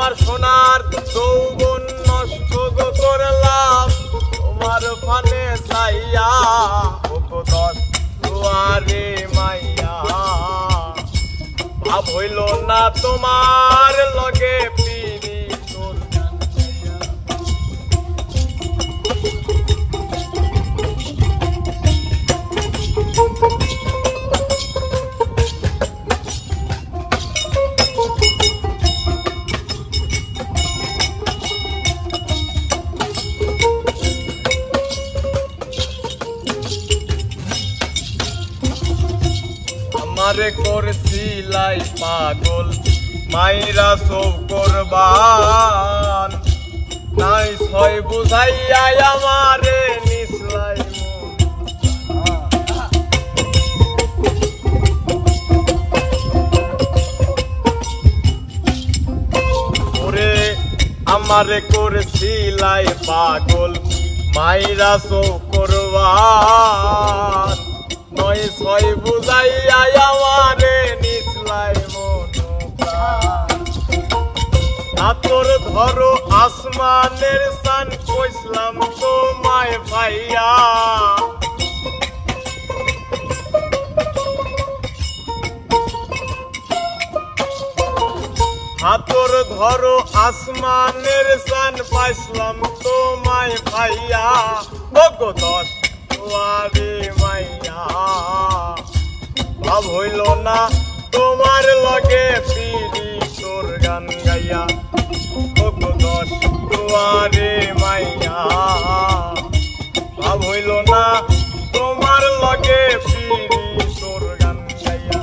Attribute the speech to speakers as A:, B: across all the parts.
A: আমার সোনার যৌবন নষ্ট করলাম তোমার ফানে চাইয়া ওগো দশ দুয়ারে মাইয়া ভাব হইল না তোমার লগে পিরি তোর আমারে করছিলাই পাগল মাইরা সব করবান নাই ছয় বুঝাইয়া আমারে নিসলাই ওরে আমারে করছিলাই পাগল মাইরা সব করবান নয় ছয় বুঝাইয়া আমারে নিসলাই হাতর ধরো আসমানের সান কইসলাম তোমায় ভাইয়া হাতর ধরো আসমানের সান পাইসলাম তোমায় ভাইয়া ওগো দশ দুয়ারে মাইয়া ভাব হইল না তোমার লগে পিরি তোর গান গাইয়া ওগো দশ দুয়ারে মাইয়া ভাব হইল না তোমার লগে পিরি তোর গান গাইয়া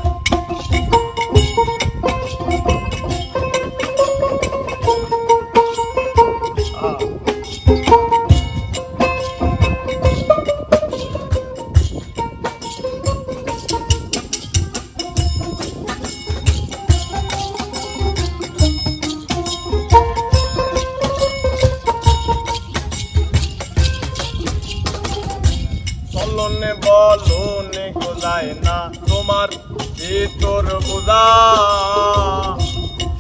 A: চলনে বলনে গোজায় না তোমার ভিতর বোঝা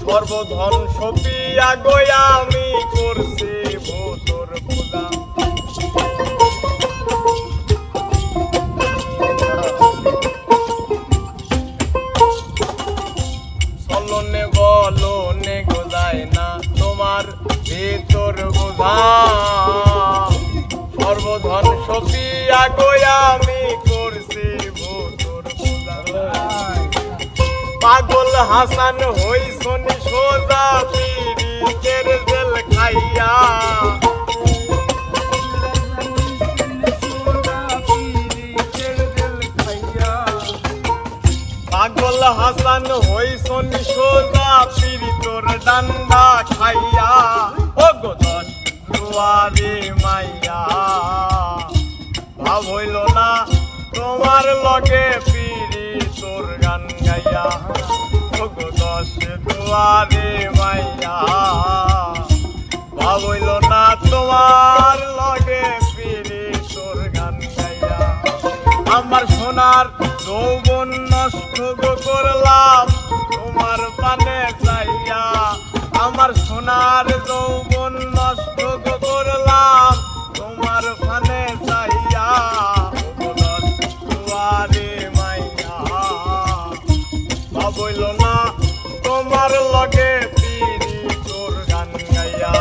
A: সর্বধন সপিয়া গয়া আমি করছি ভোতর পূজা চলনে বলনে গোজায় না তোমার ভিতর বোঝা সর্বধন সপিয়া গয়া আমি করছি ভোতর পূজা পাগল হাসান হইছনি সোজা পীড়িতের জেল খাইয়া পাগল হাসান হইছনি সোজা পীড়িতর ডান্ডা খাইয়া ওগো দশ দুয়ারে মাইয়া ভাব হইল না তোমার লগে পিরি তোর গান গাইয়া ওগো দশ দুয়ারে মাইয়া ভাব হইল না তোমার লগে পিরি তোর গান গাইয়া আমার সোনার যৌবন নষ্ট করলাম তোমার পানে চাইয়া আমার সোনার যৌবন নষ্ট করলাম তোমার ফানে চাইয়া দুয়ারে মাইয়া ভাবইল না তোমার লগে পিরি তোর গান গাইয়া।